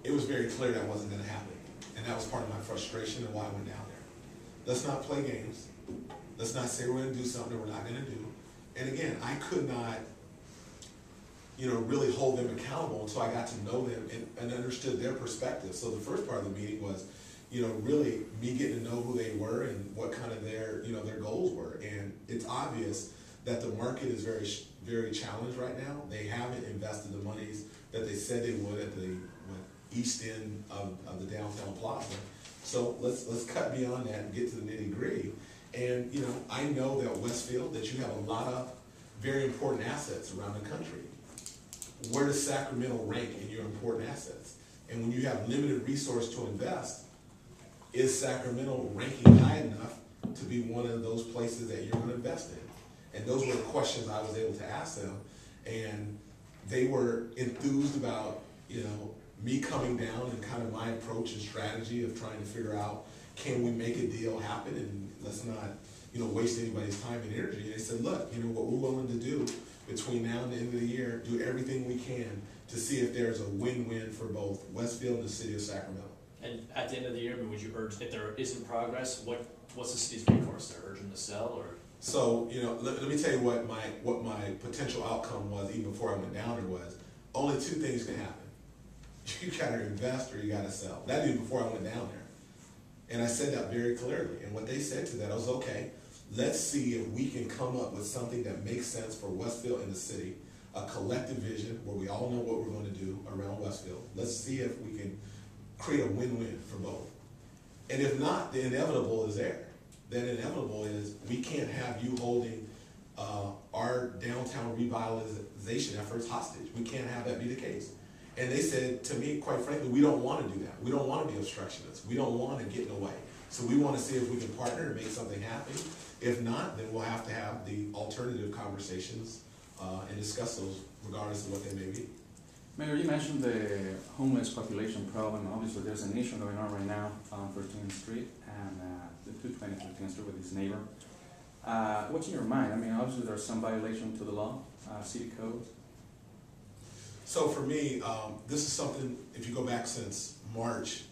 it was very clear that wasn't going to happen. And that was part of my frustration and why I went down there. Let's not play games. Let's not say we're going to do something that we're not going to do. And again, I could not, really hold them accountable until I got to know them and understood their perspective. So the first part of the meeting was, really me getting to know who they were and what kind of their goals were. And it's obvious that the market is very, very challenged right now. They haven't invested the monies that they said they would at the east end of the downtown plaza. So let's cut beyond that and get to the nitty gritty. And I know that Westfield, that you have a lot of very important assets around the country. Where does Sacramento rank in your important assets? And when you have limited resource to invest, is Sacramento ranking high enough to be one of those places that you're going to invest in? And those were the questions I was able to ask them. And they were enthused about, me coming down and kind of my approach and strategy of trying to figure out, can we make a deal happen and let's not, waste anybody's time and energy. And they said, look, what we're willing to do between now and the end of the year, do everything we can to see if there's a win-win for both Westfield and the city of Sacramento. And at the end of the year, would you urge, if there isn't progress, what's the city's recourse? They're urging to sell, or? So, let me tell you what my potential outcome was even before I went down there was, only two things can happen. You gotta invest or you gotta sell. That even before I went down there. And I said that very clearly. And what they said to that, I was okay, let's see if we can come up with something that makes sense for Westfield and the city, a collective vision where we all know what we're going to do around Westfield. Let's see if we can create a win-win for both. And if not, the inevitable is there. That inevitable is we can't have you holding our downtown revitalization efforts hostage. We can't have that be the case. And they said to me, quite frankly, we don't want to do that. We don't want to be obstructionists. We don't want to get in the way. So we want to see if we can partner and make something happen. If not, then we'll have to have the alternative conversations and discuss those regardless of what they may be. Mayor, you mentioned the homeless population problem. Obviously, there's an issue going on right now on 13th Street and the 220 13th Street with his neighbor. What's in your mind? I mean, obviously, there's some violation to the law, city code. So for me, this is something, if you go back since March,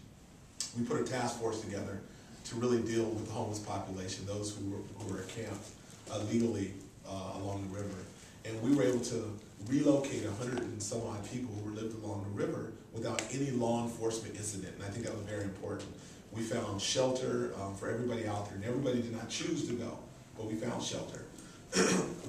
we put a task force together to really deal with the homeless population, those who were camped illegally along the river. And we were able to relocate 100 and some odd people who lived along the river without any law enforcement incident. And I think that was very important. We found shelter for everybody out there, and everybody did not choose to go, but we found shelter.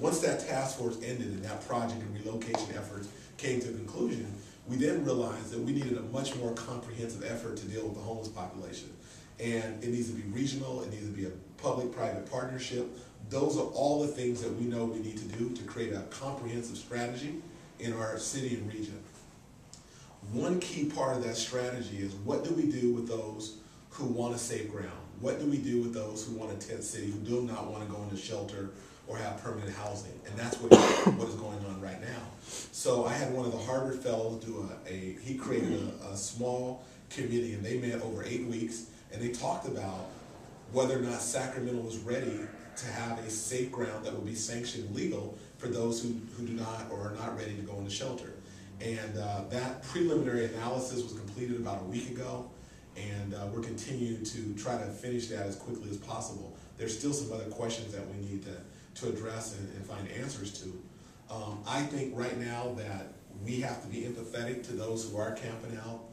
Once that task force ended and that project and relocation efforts came to a conclusion, we then realized that we needed a much more comprehensive effort to deal with the homeless population. And it needs to be regional, it needs to be a public-private partnership. Those are all the things that we know we need to do to create a comprehensive strategy in our city and region. One key part of that strategy is, what do we do with those who want a safe ground? What do we do with those who want a tent city, who do not want to go into shelter or have permanent housing? And that's what is going on right now. So I had one of the Harvard fellows do he created a small committee, and they met over 8 weeks, and they talked about whether or not Sacramento was ready to have a safe ground that would be sanctioned legal for those who do not or are not ready to go into shelter. And that preliminary analysis was completed about a week ago, and we're continuing to try to finish that as quickly as possible. There's still some other questions that we need to address and find answers to. I think right now that we have to be empathetic to those who are camping out,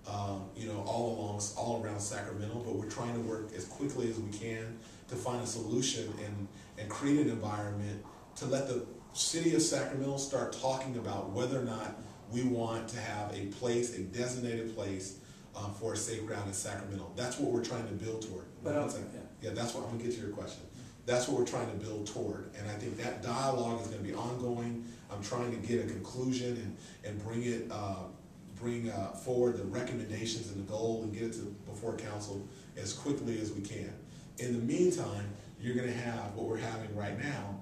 all around Sacramento, but we're trying to work as quickly as we can to find a solution and create an environment to let the city of Sacramento start talking about whether or not we want to have a place, a designated place for a safe ground in Sacramento. That's what we're trying to build toward. Yeah, that's what I'm gonna get to your question. That's what we're trying to build toward, and I think that dialogue is going to be ongoing. I'm trying to get a conclusion and bring forward the recommendations and the goal and get it before council as quickly as we can. In the meantime, you're going to have what we're having right now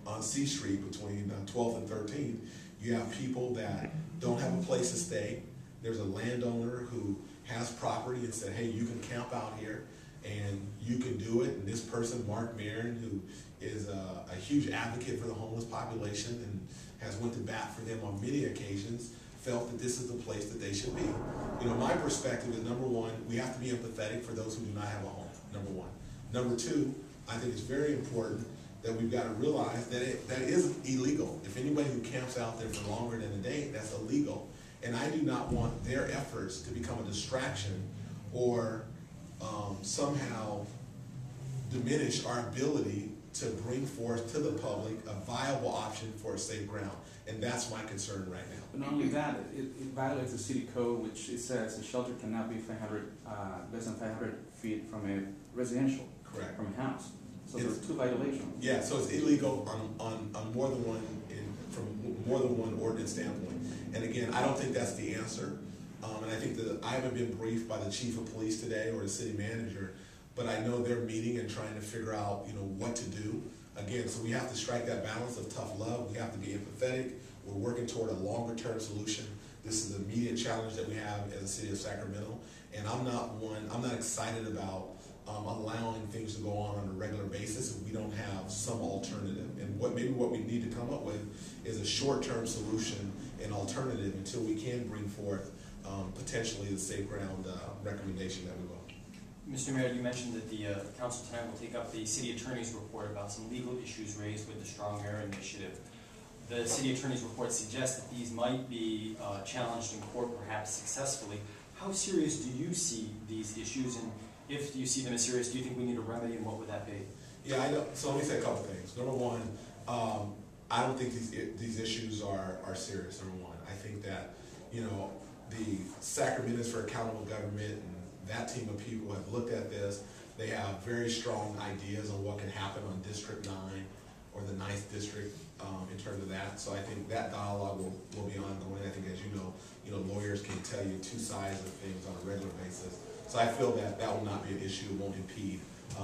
on C Street between 12th and 13th. You have people that don't have a place to stay. There's a landowner who has property and said, hey, you can camp out here and you can do it. And this person, Mark Marin, who is a huge advocate for the homeless population and has went to bat for them on many occasions, felt that this is the place that they should be. You know, my perspective is, number one, we have to be empathetic for those who do not have a home, number one. Number two, I think it's very important that we've got to realize that that is illegal. If anybody who camps out there for longer than a day, that's illegal. And I do not want their efforts to become a distraction or somehow diminish our ability to bring forth to the public a viable option for a safe ground. And that's my concern right now. But not only that, it violates the city code, which it says a shelter cannot be less than 500 feet from a residential, Correct. from a house. So there's two violations. Yeah, so it's illegal on more than one, from more than one ordinance standpoint. And again, I don't think that's the answer. And I think that I haven't been briefed by the chief of police today or the city manager, but I know they're meeting and trying to figure out, you know, what to do. Again, so we have to strike that balance of tough love. We have to be empathetic. We're working toward a longer-term solution. This is an immediate challenge that we have as a city of Sacramento, and I'm not excited about allowing things to go on a regular basis if we don't have some alternative. And maybe what we need to come up with is a short-term solution and alternative until we can bring forth potentially the safe ground recommendation that we will. Mr. Mayor, you mentioned that the council tonight will take up the city attorney's report about some legal issues raised with the Strong Air Initiative. The city attorney's report suggests that these might be challenged in court, perhaps successfully. How serious do you see these issues, and if you see them as serious, do you think we need a remedy, and what would that be? Yeah, I know. So let me say a couple things. Number one, I don't think these issues are serious. Number one, I think that, you know, the Sacramentans for Accountable Government and that team of people have looked at this. They have very strong ideas on what can happen on District 9 or the 9th District in terms of that. So I think that dialogue will be ongoing. I think, as you know, lawyers can tell you two sides of things on a regular basis. So I feel that that will not be an issue. It won't impede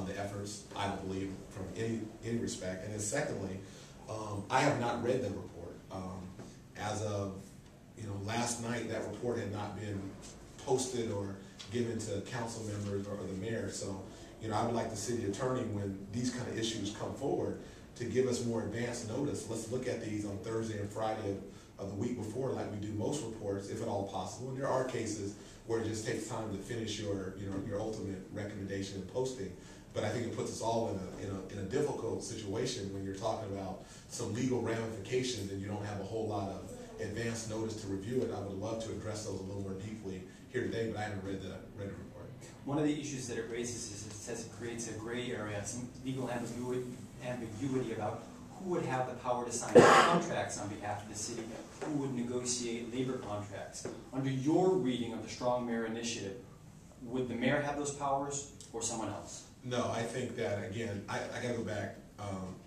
the efforts, I don't believe, from any respect. And then secondly, I have not read the report. As of last night, that report had not been posted or given to council members or the mayor. So, I would like the city attorney, when these kind of issues come forward, to give us more advance notice. Let's look at these on Thursday and Friday of the week before, like we do most reports, if at all possible. And there are cases where it just takes time to finish your ultimate recommendation and posting. But I think it puts us all in a difficult situation when you're talking about some legal ramifications and you don't have a whole lot of advance notice to review it. I would love to address those a little more deeply here today, but I haven't read the report. One of the issues that it raises is it says it creates a gray area, some legal ambiguity about who would have the power to sign contracts on behalf of the city, who would negotiate labor contracts. Under your reading of the Strong Mayor Initiative, would the mayor have those powers or someone else? No, I think that, again, I gotta go back.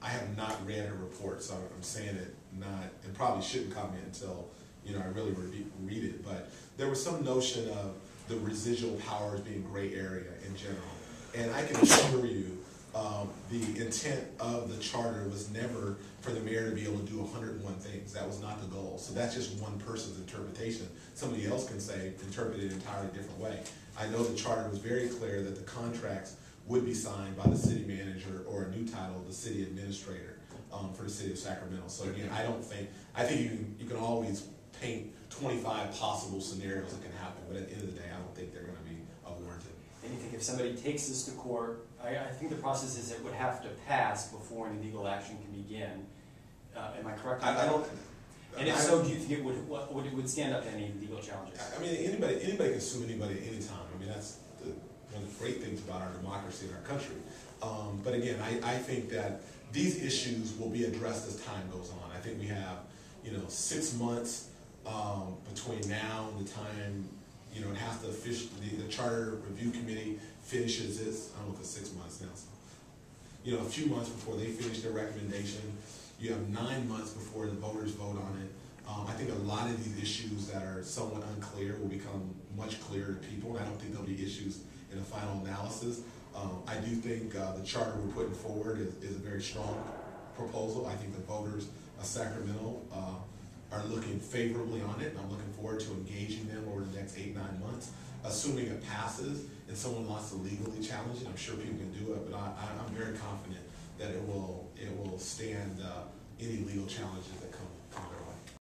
I have not read a report, so I'm saying it and probably shouldn't comment until I really read it. But there was some notion of the residual powers being gray area in general. And I can assure you, the intent of the charter was never for the mayor to be able to do 101 things. That was not the goal. So that's just one person's interpretation. Somebody else can interpret it an entirely different way. I know the charter was very clear that the contracts would be signed by the city manager, or a new title, the city administrator, for the city of Sacramento. So again, I think you can always paint 25 possible scenarios that can happen, but at the end of the day, I don't think they're going to be warranted. And you think if somebody takes this to court, I think the process is it would have to pass before any legal action can begin. Am I correct? I don't. And if so, do you think it would stand up to any legal challenges? I mean, anybody can sue anybody at any time. I mean, that's one of the great things about our democracy in our country. But again, I think that these issues will be addressed as time goes on. I think we have 6 months between now and the time it has to the Charter Review Committee finishes its, I don't know if it's 6 months now, so, a few months before they finish their recommendation. You have 9 months before the voters vote on it. I think a lot of these issues that are somewhat unclear will become much clearer to people, and I don't think there'll be issues in the final analysis. I do think the charter we're putting forward is a very strong proposal. I think the voters of Sacramento are looking favorably on it, and I'm looking forward to engaging them over the next 8-9 months. Assuming it passes and someone wants to legally challenge it, I'm sure people can do it, but I'm very confident that it will stand any legal challenges that come